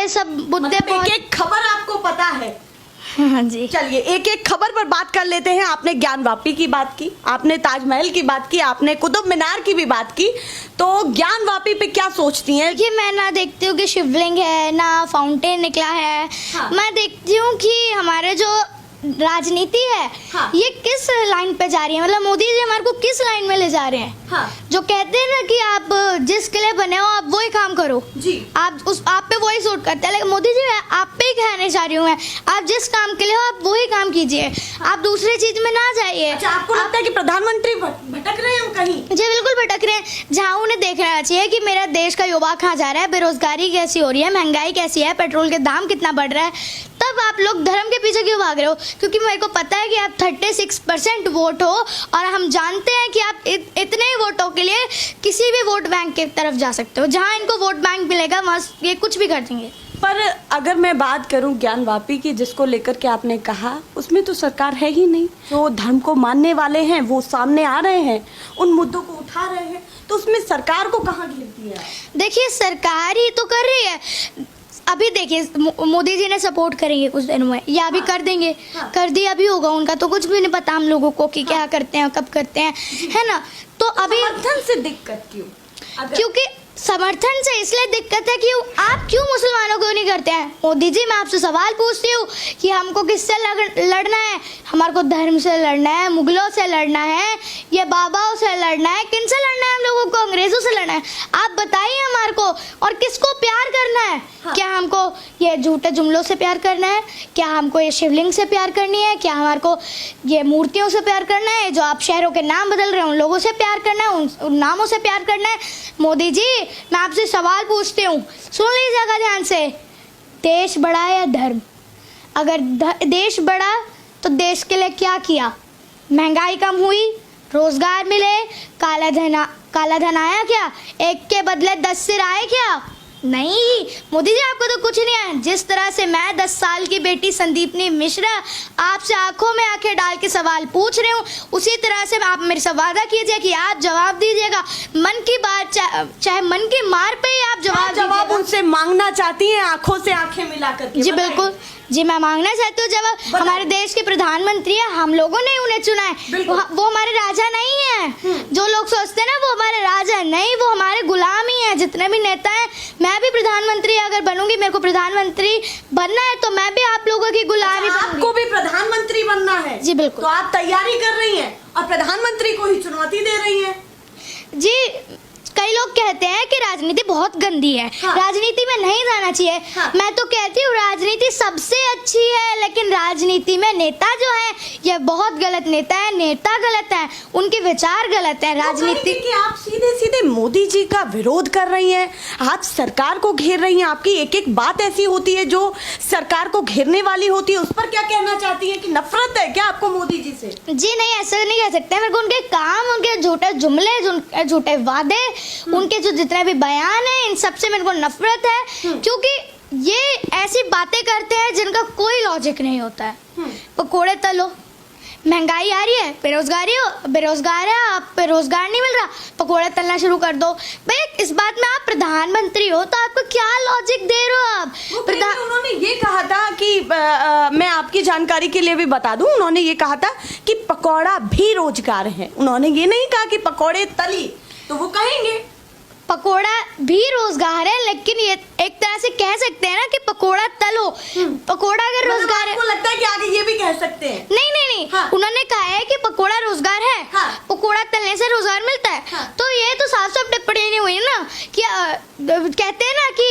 ये सब मुद्दे एक एक खबर आपको पता है। हाँ जी। चलिए एक एक खबर पर बात कर लेते हैं। आपने ज्ञानवापी की बात की, आपने ताजमहल की बात की, आपने कुतुब मीनार की भी बात की, तो ज्ञानवापी पे क्या सोचती हैं? देखिए, मैं ना देखती हूँ कि शिवलिंग है ना फाउंटेन निकला है। हाँ। मैं देखती हूँ कि हमारे जो राजनीति है, हाँ। ये किस लाइन पे जा रही है, मतलब मोदी जी हमारे को किस लाइन में ले जा रहे हैं। हाँ। जो कहते हैं ना कि आप जिसके लिए बने हो आप वही काम करो, जी। आप पे वही सूट करता है। लेकिन मोदी जी, मैं आप पे ही कहने चाह रही हूँ, मैं आप जिस काम के लिए हो आप वही काम कीजिए। हाँ। आप दूसरी चीज में ना जाइए। अच्छा, आपको लगता है कि प्रधानमंत्री भटक रहे हैं कहीं? जी बिल्कुल भटक रहे हैं। जहाँ उन्हें देखना चाहिए कि मेरा देश का युवा कहाँ जा रहा है, बेरोजगारी कैसी हो रही है, महंगाई कैसी है, पेट्रोल के दाम कितना बढ़ रहा है, तब आप लोग धर्म के पीछे क्यों भाग रहे हो? क्योंकि मेरे को पता है कि आप 36% वोट हो और हम जानते हैं कि आप इतने ही वोटों के लिए किसी भी वोट बैंक की तरफ जा सकते हो। जहाँ इनको वोट बैंक मिलेगा वहाँ ये कुछ भी कर देंगे। पर अगर मैं बात करूं ज्ञानवापी की, जिसको लेकर के आपने कहा, उसमें तो सरकार है ही नहीं। जो धर्म को मानने वाले हैं वो सामने आ रहे हैं, उन मुद्दों को उठा रहे हैं, तो उसमें सरकार को कहाँ घेरती है? देखिए, सरकार ही तो कर रही है। अभी देखिए, मोदी जी ने सपोर्ट करेंगे कुछ दिनों में, या अभी कर देंगे। हाँ। कर दिया भी होगा, उनका तो कुछ भी नहीं पता हम लोगों को कि क्या करते हैं कब करते हैं, है ना। तो अभी समर्थन से दिक्कत क्यों? क्योंकि समर्थन से इसलिए दिक्कत है कि आप क्यों मुसलमानों को नहीं करते हैं। मोदी जी, मैं आपसे सवाल पूछती हूँ कि हमको किससे लड़ना है? हमारे को धर्म से लड़ना है, मुगलों से लड़ना है, ये बाबाओं से लड़ना है, किन से लड़ना है? हम लोगों को अंग्रेजों से लड़ना है। आप बताइए हमारे को, और किसको प्यार करना है? हाँ। क्या हमको ये झूठे जुमलों से प्यार करना है? क्या हमको ये शिवलिंग से प्यार करनी है? क्या हमारे को ये मूर्तियों से प्यार करना है? जो आप शहरों के नाम बदल रहे हैं उन लोगों से प्यार करना है? उन नामों से प्यार करना है? मोदी जी, मैं आपसे सवाल पूछती हूँ, सुन लीजिएगा ध्यान से। देश बड़ा है या धर्म? अगर देश बड़ा तो देश के लिए क्या किया? महंगाई कम हुई, रोजगार मिले, काला धन आया क्या? एक के बदले 10 सिर आए क्या? नहीं। मोदी जी, आपको तो कुछ नहीं है। जिस तरह से मैं 10 साल की बेटी संदीपनी मिश्रा आपसे आंखों में आंखें डाल के सवाल पूछ रही हूँ, उसी तरह से आप मेरे से वादा कीजिए कि आप जवाब दीजिएगा। मन की बात, चाहे मन की मार पे ही आप जवाब उनसे मांगना चाहती हैं, आंखों से आंखें मिला करके? जी बिल्कुल जी, मैं मांगना चाहती हूँ जवाब। हमारे देश के प्रधानमंत्री है, हम लोगों ने उन्हें चुना है। वो हमारे राजा नहीं है। जो लोग सोचते हैं ना वो हमारे राजा नहीं, वो हमारे गुलाम ही है। जितने भी नेता हैं, मैं भी प्रधानमंत्री अगर बनूंगी, मेरे को प्रधानमंत्री बनना है, तो मैं भी आप लोगों की गुलामी बनूंगी। आपको भी प्रधानमंत्री बनना है? जी बिल्कुल। तो आप तैयारी कर रही हैं और प्रधानमंत्री को ही चुनौती दे रही हैं? जी, कई लोग कहते हैं कि राजनीति बहुत गंदी है। हाँ। राजनीति में नहीं जाना चाहिए। हाँ। मैं तो कहती हूँ राजनीति सबसे अच्छी है, लेकिन राजनीति में नेता जो है ये बहुत गलत नेता है। नेता गलत है, उनके विचार गलत है। राजनीति कि आप सीधे सीधे मोदी जी का विरोध कर रही हैं, आप सरकार को घेर रही हैं। आपकी एक एक बात ऐसी होती है जो सरकार को घेरने वाली होती है। उस पर क्या कहना चाहती हैं कि नफरत है क्या आपको मोदी जी से? जी नहीं, ऐसा नहीं कह सकते। मेरे को उनके काम, उनके झूठे जुमले, झूठे वादे, उनके जो जितने भी बयान है, इन सब से मेरे को नफरत है। क्योंकि ये ऐसी बातें करते हैं जिनका कोई लॉजिक नहीं होता है। पकोड़े तलो, महंगाई आ रही है, बेरोजगार है, आप पे रोजगार नहीं मिल रहा, पकोड़े तलना शुरू कर दो। भाई, इस बात में आप प्रधानमंत्री हो तो आपको क्या लॉजिक दे रहे हो आप? उन्होंने ये कहा था कि मैं आपकी जानकारी के लिए भी बता दूं, उन्होंने ये कहा था कि पकौड़ा भी रोजगार है। उन्होंने ये नहीं कहा कि पकौड़े तली, तो वो कहेंगे पकोड़ा भी रोजगार है, लेकिन ये एक तरह से कह सकते हैं ना कि पकोड़ा तलो। पकोड़ा अगर रोजगार है, आपको लगता है कि आगे ये भी कह सकते हैं? नहीं। हाँ। उन्होंने कहा है कि पकोड़ा रोजगार है। हाँ। पकोड़ा तलने से रोजगार मिलता है। हाँ। तो ये तो साफ साफ टिप्पणी नहीं हुई ना कि कहते हैं ना कि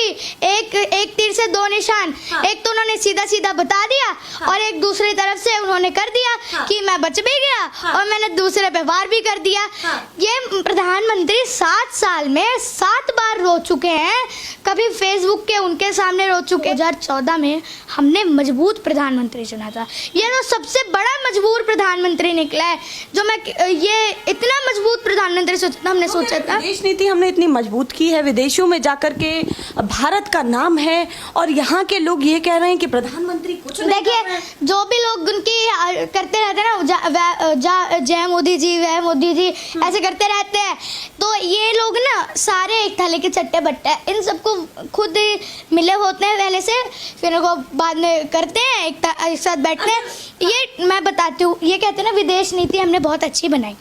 एक तीर से दो निशान। हाँ। एक तो उन्होंने सीधा सीधा बता दिया। हाँ। और एक दूसरी तरफ से उन्होंने कर दिया। हाँ। कि मैं बच भी गया। हाँ। और मैंने दूसरे पे वार भी कर दिया। हाँ। ये प्रधानमंत्री 7 साल में 7 बार रो चुके हैं। कभी फेसबुक के उनके सामने रो चुके। 2014 में हमने मजबूत प्रधानमंत्री चुना था। ये तो सबसे बड़ा मजबूर प्रधानमंत्री निकला है। जो मैं ये इतना मजबूत प्रधानमंत्री हमने सोचा था। विदेश नीति हमने इतनी मजबूत की है, विदेशों में जाकर के भारत का नाम है और यहाँ के लोग ये कह रहे हैं कि प्रधानमंत्री कुछ नहीं कर रहे देखिए हैं। जो भी लोग उनकी करते रहते हैं ना, जय मोदी जी, वह मोदी जी, ऐसे करते रहते हैं, तो ये लोग ना सारे एक थाली के चट्टे बट्टे हैं। इन सबको खुद ही मिले होते हैं पहले से, फिर इनको बाद में करते हैं, एक साथ बैठते हैं। ये मैं बताती हूँ, ये कहते हैं ना विदेश नीति हमने बहुत अच्छी बनाई।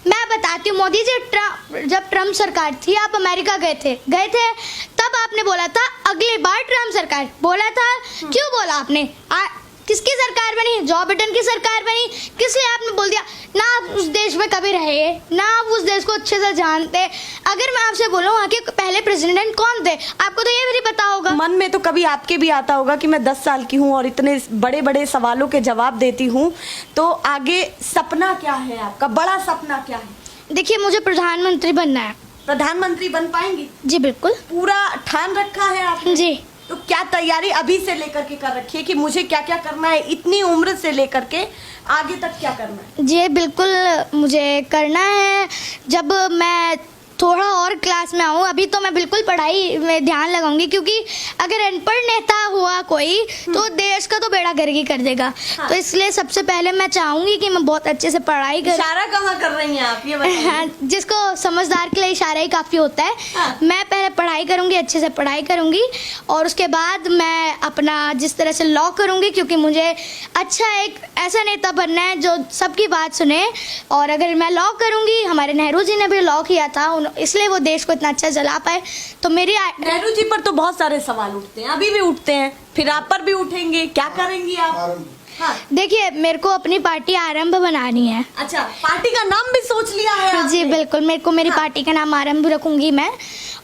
मैं बताती हूँ, मोदी जी जब ट्रम्प सरकार थी, आप अमेरिका गए थे, तब आपने बोला था अगली बार ट्रम्प सरकार, बोला था। क्यों बोला आपने? किसकी सरकार बनी? जो बिडेन की सरकार बनी। किस लिए आपने बोल दिया? ना आप उस देश में कभी रहे, ना आप उस देश को अच्छे से जानते। अगर मैं आपसे बोलूँ वहाँ के पहले प्रेसिडेंट कौन थे, आपको तो ये भी नहीं पता होगा। मन में तो कभी आपके भी आता होगा कि मैं 10 साल की हूँ और इतने बड़े बड़े सवालों के जवाब देती हूँ, तो आगे सपना क्या है आपका? बड़ा सपना क्या है? देखिए मुझे प्रधानमंत्री बनना है। प्रधानमंत्री बन पाएंगी? जी बिल्कुल। पूरा ठान रखा है आपने? जी। तो क्या तैयारी अभी से लेकर के कर रखी है कि मुझे क्या क्या करना है, इतनी उम्र से लेकर के आगे तक क्या करना है? जी बिल्कुल मुझे करना है। जब मैं थोड़ा और क्लास में आऊँ, अभी तो मैं बिल्कुल पढ़ाई में ध्यान लगाऊंगी, क्योंकि अगर अनपढ़ नेता हुआ कोई तो देश का तो बेड़ा गर्क ही कर देगा। हाँ। तो इसलिए सबसे पहले मैं चाहूँगी कि मैं बहुत अच्छे से पढ़ाई करूँ। इशारा कहाँ कर रही हैं आप, ये बताइए। जिसको समझदार के लिए इशारा ही काफ़ी होता है। हाँ। मैं पहले पढ़ाई करूँगी, अच्छे से पढ़ाई करूँगी, और उसके बाद मैं अपना जिस तरह से लॉ करूँगी, क्योंकि मुझे अच्छा एक ऐसा नेता बनना है जो सबकी बात सुने। और अगर मैं लॉ करूँगी, हमारे नेहरू जी ने भी लॉ किया था, इसलिए वो देश को इतना अच्छा चला पाए। तो मेरी नेहरू जी पर तो बहुत सारे सवाल उठते हैं, अभी भी उठते हैं, फिर आप पर भी उठेंगे। क्या करेंगी आप? हाँ। देखिए मेरे को अपनी पार्टी आरंभ बनानी है। अच्छा, पार्टी का नाम भी सोच लिया है आपने? जी बिल्कुल, मेरे को मेरी पार्टी का नाम आरंभ रखूंगी मैं,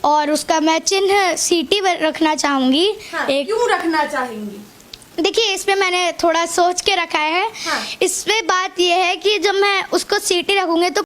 और उसका मैं चिन्ह सीटी रखना चाहूंगी। हाँ, एक क्यों रखना चाहेंगी? देखिए इस पे मैंने थोड़ा सोच के रखा है। हाँ। इस पे बात ये है कि जब मैं उसको सीटी रखूंगी तो